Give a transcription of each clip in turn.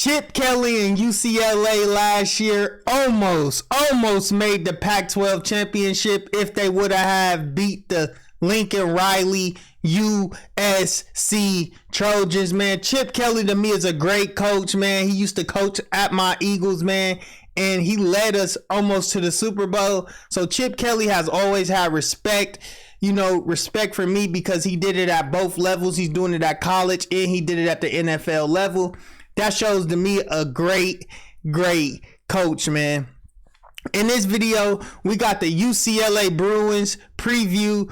Chip Kelly and UCLA last year almost made the Pac-12 championship if they would have beat the Lincoln Riley USC Trojans, man. Chip Kelly to me is a great coach, man. He used to coach at my Eagles, man, and he led us almost to the Super Bowl. So Chip Kelly has always had respect for me because he did it at both levels. He's doing it at college and he did it at the NFL level. That shows to me a great coach, man. In this video, we got the UCLA Bruins preview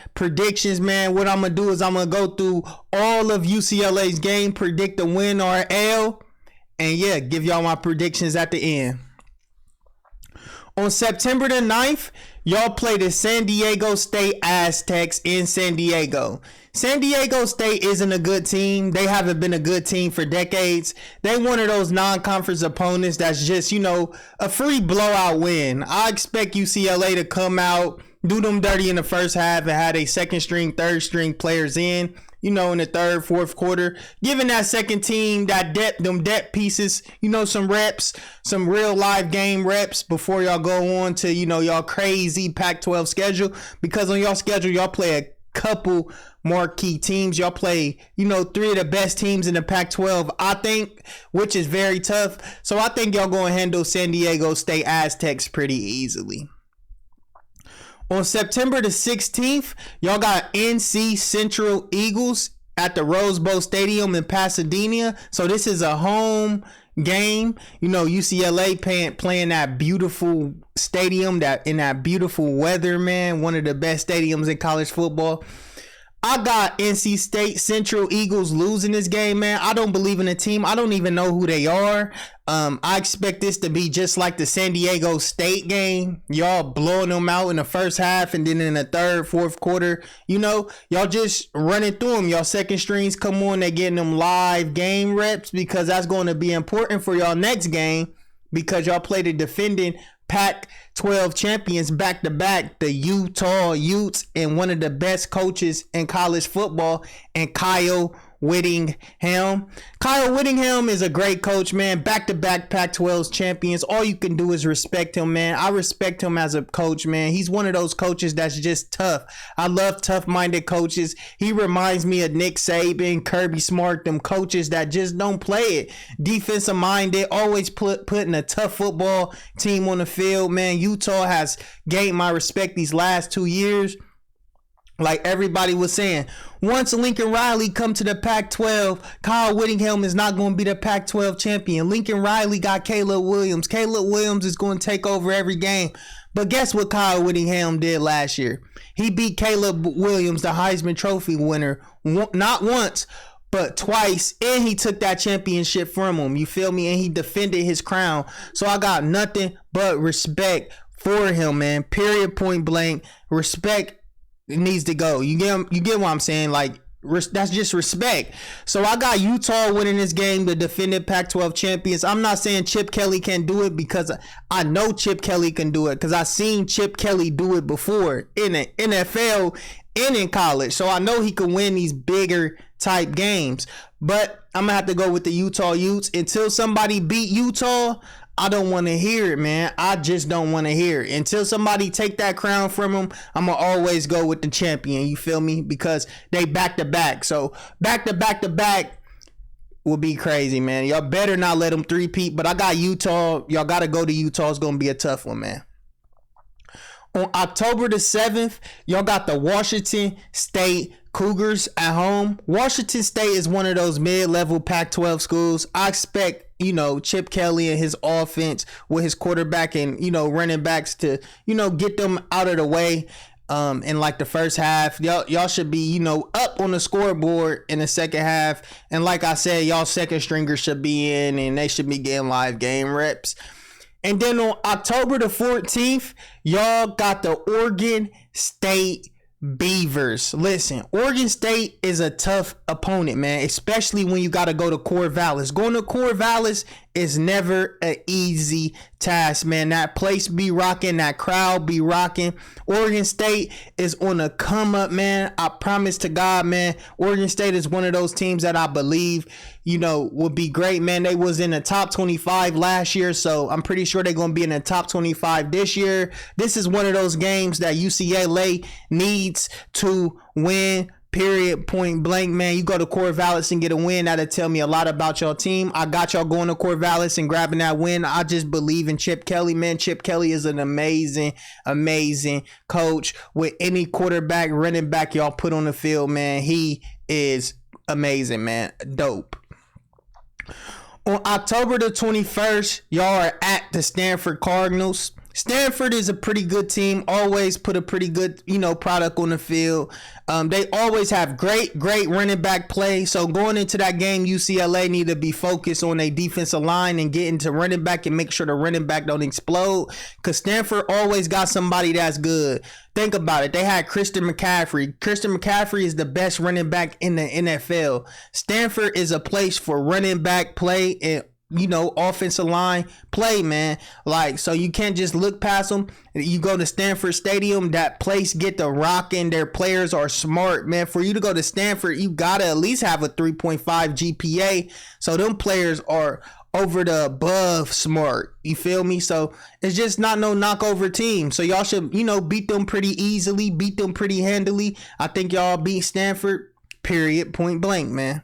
/ predictions, man. What I'm going to do is I'm going to go through all of UCLA's game, predict the win or L, and yeah, give y'all my predictions at the end. On September the 9th, y'all play the San Diego State Aztecs in San Diego. San Diego State isn't a good team. They haven't been a good team for decades. They one of those non-conference opponents that's just, a free blowout win. I expect UCLA to come out, do them dirty in the first half and have a second string, third string players in the third, fourth quarter, giving that second team that depth pieces, some reps, some real live game reps before y'all go on to, y'all crazy Pac-12 schedule, because on y'all schedule, y'all play a couple marquee teams. Y'all play, 3 of the best teams in the Pac-12, I think, which is very tough. So I think y'all going to handle San Diego State Aztecs pretty easily. On September the 16th, y'all got NC Central Eagles at the Rose Bowl Stadium in Pasadena. So this is a home game. UCLA playing that beautiful stadium, in that beautiful weather, man. One of the best stadiums in college football. I got NC State Central Eagles losing this game, man. I don't believe in the team. I don't even know who they are. I expect this to be just like the San Diego State game. Y'all blowing them out in the first half, and then in the third, fourth quarter, y'all just running through them. Y'all second strings come on, they getting them live game reps, because that's going to be important for y'all next game, because y'all play the defending Pac-12 champions back-to-back, the Utah Utes, and one of the best coaches in college football, and Kyle Whittingham. Kyle Whittingham is a great coach, man. Back-to-back Pac-12 champions. All you can do is respect him, man. I respect him as a coach, man. He's one of those coaches that's just tough. I love tough-minded coaches. He reminds me of Nick Saban, Kirby Smart, them coaches that just don't play it. Defensive-minded, always putting a tough football team on the field, man. Utah has gained my respect these last 2 years. Like everybody was saying, once Lincoln Riley come to the Pac-12, Kyle Whittingham is not going to be the Pac-12 champion. Lincoln Riley got Caleb Williams. Caleb Williams is going to take over every game. But guess what Kyle Whittingham did last year? He beat Caleb Williams, the Heisman Trophy winner, not once, but twice, and he took that championship from him. You feel me? And he defended his crown. So I got nothing but respect for him, man. Period, point blank. Respect. It needs to go. You get what I'm saying? Like, that's just respect. So I got Utah winning this game, the defending Pac-12 champions. I'm not saying Chip Kelly can do it, because I know Chip Kelly can do it, because I've seen Chip Kelly do it before in the NFL and in college. So I know he can win these bigger type games. But I'm going to have to go with the Utah Utes. Until somebody beat Utah, I don't want to hear it, man. I just don't want to hear it. Until somebody take that crown from him, I'm going to always go with the champion. You feel me? Because they back-to-back. So back-to-back will be crazy, man. Y'all better not let them three-peat. But I got Utah. Y'all got to go to Utah. It's going to be a tough one, man. On October the 7th, y'all got the Washington State Cougars at home. Washington State is one of those mid-level Pac-12 schools. I expect, Chip Kelly and his offense with his quarterback and, running backs to, get them out of the way in like the first half. Y'all should be, up on the scoreboard in the second half. And like I said, y'all second stringers should be in, and they should be getting live game reps. And then on October the 14th, y'all got the Oregon State Beavers. Listen, Oregon State is a tough opponent, man, especially when you got to go to Corvallis. Going to Corvallis is never an easy task, man. That place be rocking, that crowd be rocking. Oregon State is on a come up, man. I promise to God, man. Oregon State is one of those teams that I believe, will be great, man. They was in the top 25 last year, so I'm pretty sure they're going to be in the top 25 this year. This is one of those games that UCLA needs to win. Period, point blank, man. You go to Corvallis and get a win. That'll tell me a lot about your team. I got y'all going to Corvallis and grabbing that win. I just believe in Chip Kelly, man. Chip Kelly is an amazing, amazing coach. With any quarterback, running back y'all put on the field, man, he is amazing, man. Dope. On October the 21st, y'all are at the Stanford Cardinals. Stanford is a pretty good team, always put a pretty good, product on the field. They always have great running back play. So going into that game, UCLA need to be focused on their defensive line and get into running back and make sure the running back don't explode. Because Stanford always got somebody that's good. Think about it. They had Christian McCaffrey. Christian McCaffrey is the best running back in the NFL. Stanford is a place for running back play and offensive line play, man. So you can't just look past them. You go to Stanford Stadium, that place get the rocking. Their players are smart, man. For you to go to Stanford, you gotta at least have a 3.5 GPA. So them players are over the above smart. You feel me? So it's just not no knockover team. So y'all should, beat them pretty easily, beat them pretty handily. I think y'all beat Stanford, period, point blank, man.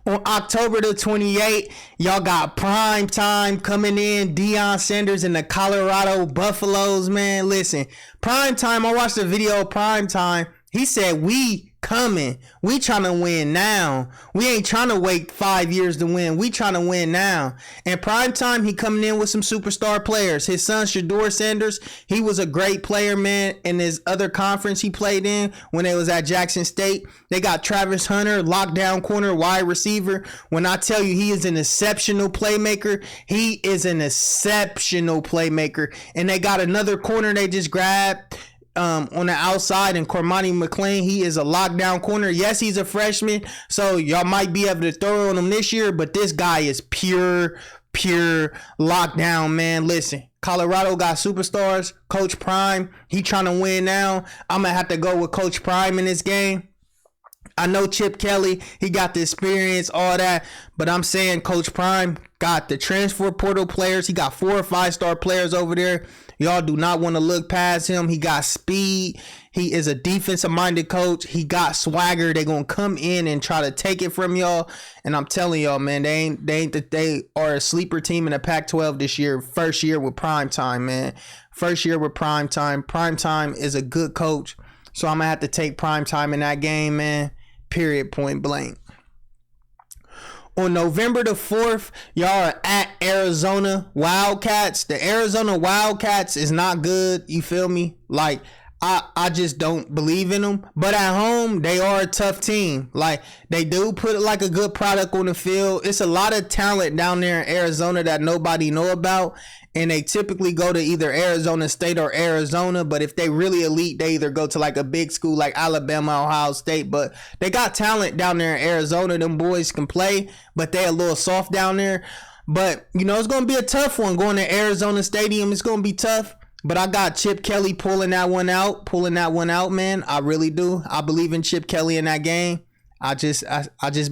On October the 28th, y'all got prime time coming in. Deion Sanders and the Colorado Buffaloes, man. Listen, prime time. I watched the video of prime time. He said, we coming. We trying to win now. We ain't trying to wait 5 years to win. We trying to win now. And prime time, he coming in with some superstar players. His son, Shedeur Sanders, he was a great player, man. In his other conference he played in when they was at Jackson State. They got Travis Hunter, lockdown corner, wide receiver. When I tell you he is an exceptional playmaker, he is an exceptional playmaker. And they got another corner they just grabbed on the outside, and Cormani McLean, he is a lockdown corner. Yes, he's a freshman, so y'all might be able to throw on him this year, but this guy is pure lockdown, man. Listen, Colorado got superstars. Coach Prime, he trying to win now. I'm gonna have to go with Coach Prime in this game. I know Chip Kelly, he got the experience, all that, but I'm saying Coach Prime got the transfer portal players. He got 4 or 5 star players over there. Y'all do not want to look past him. He got speed. He is a defensive minded coach. He got swagger. They gonna come in and try to take it from y'all. And I'm telling y'all, man, they are a sleeper team in the Pac-12 this year. First year with prime time, man. First year with prime time. Prime time is a good coach, so I'm gonna have to take prime time in that game, man. Period, point blank. On November the 4th, y'all are at Arizona Wildcats. The Arizona Wildcats is not good. You feel me? I just don't believe in them. But at home, they are a tough team. They do put a good product on the field. It's a lot of talent down there in Arizona that nobody know about. And they typically go to either Arizona State or Arizona. But if they really elite, they either go to a big school like Alabama, Ohio State. But they got talent down there in Arizona. Them boys can play, but they a little soft down there. But, it's going to be a tough one going to Arizona Stadium. It's going to be tough. But I got Chip Kelly pulling that one out, man. I really do. I believe in Chip Kelly in that game. I just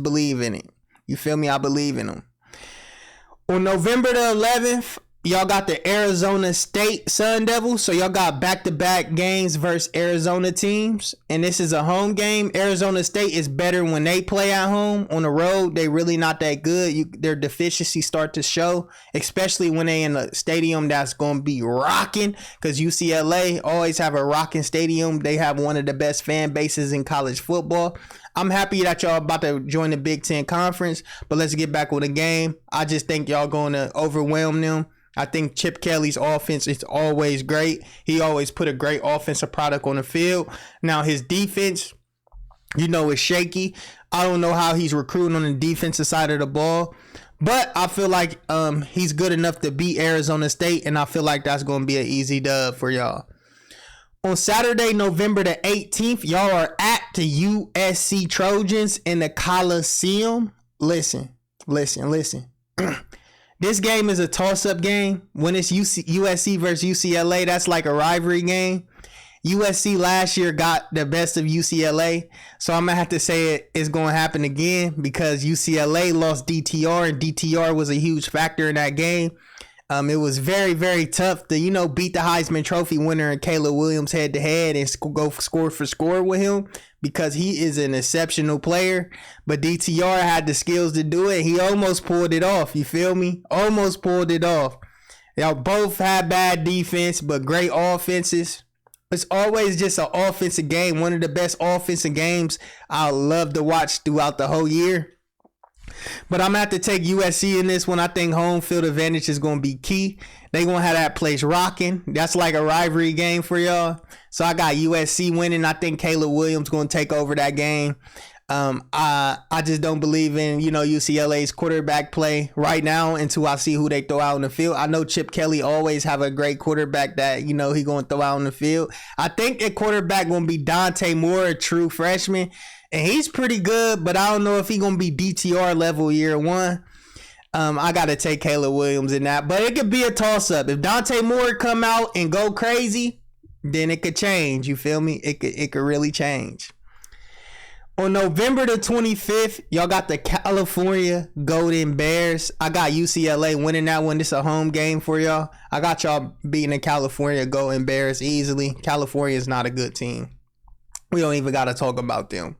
believe in it. You feel me? I believe in him. On November the 11th, y'all got the Arizona State Sun Devils. So y'all got back-to-back games versus Arizona teams. And this is a home game. Arizona State is better when they play at home. On the road, they really not that good. Their deficiencies start to show, especially when they in a stadium that's going to be rocking. Because UCLA always have a rocking stadium. They have one of the best fan bases in college football. I'm happy that y'all about to join the Big Ten Conference. But let's get back with the game. I just think y'all going to overwhelm them. I think Chip Kelly's offense is always great. He always put a great offensive product on the field. Now, his defense, is shaky. I don't know how he's recruiting on the defensive side of the ball. But I feel like he's good enough to beat Arizona State, and I feel like that's going to be an easy dub for y'all. On Saturday, November the 18th, y'all are at the USC Trojans in the Coliseum. Listen. This game is a toss-up game. When it's USC versus UCLA, that's like a rivalry game. USC last year got the best of UCLA, so I'm gonna have to say it's gonna happen again because UCLA lost DTR, and DTR was a huge factor in that game. It was very, very tough to beat the Heisman Trophy winner and Caleb Williams head to head and go score for score with him because he is an exceptional player. But DTR had the skills to do it. He almost pulled it off. You feel me? Almost pulled it off. Y'all both had bad defense, but great offenses. It's always just an offensive game. One of the best offensive games I love to watch throughout the whole year. But I'm going to have to take USC in this one. I think home field advantage is going to be key. They're going to have that place rocking. That's like a rivalry game for y'all. So I got USC winning. I think Caleb Williams going to take over that game. I just don't believe in, UCLA's quarterback play right now until I see who they throw out in the field. I know Chip Kelly always have a great quarterback that, he going to throw out in the field. I think that quarterback going to be Dante Moore, a true freshman. And he's pretty good, but I don't know if he's going to be DTR level year one. I got to take Caleb Williams in that. But it could be a toss-up. If Dante Moore come out and go crazy, then it could change. You feel me? It could really change. On November the 25th, y'all got the California Golden Bears. I got UCLA winning that one. This is a home game for y'all. I got y'all beating the California Golden Bears easily. California is not a good team. We don't even got to talk about them.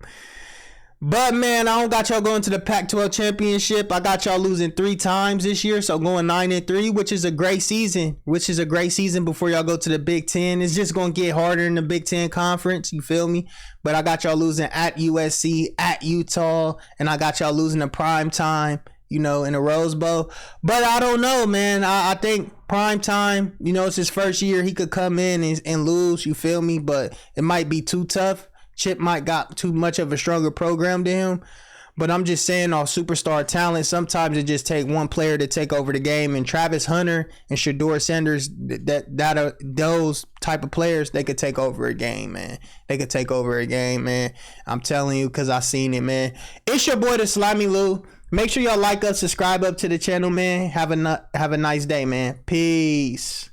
But, man, I don't got y'all going to the Pac-12 championship. I got y'all losing 3 times this year, so going 9-3, which is a great season. Before y'all go to the Big Ten. It's just going to get harder in the Big Ten conference, you feel me? But I got y'all losing at USC, at Utah, and I got y'all losing in prime time, in the Rose Bowl. But I don't know, man. I think prime time, it's his first year. He could come in and lose, you feel me? But it might be too tough. Chip might got too much of a stronger program to him. But I'm just saying, all superstar talent, sometimes it just take one player to take over the game. And Travis Hunter and Shedeur Sanders, that are those type of players, they could take over a game, man. I'm telling you, because I seen it, man. It's your boy, the Slimy Lou. Make sure y'all like us, subscribe up to the channel, man. Have a nice day, man. Peace.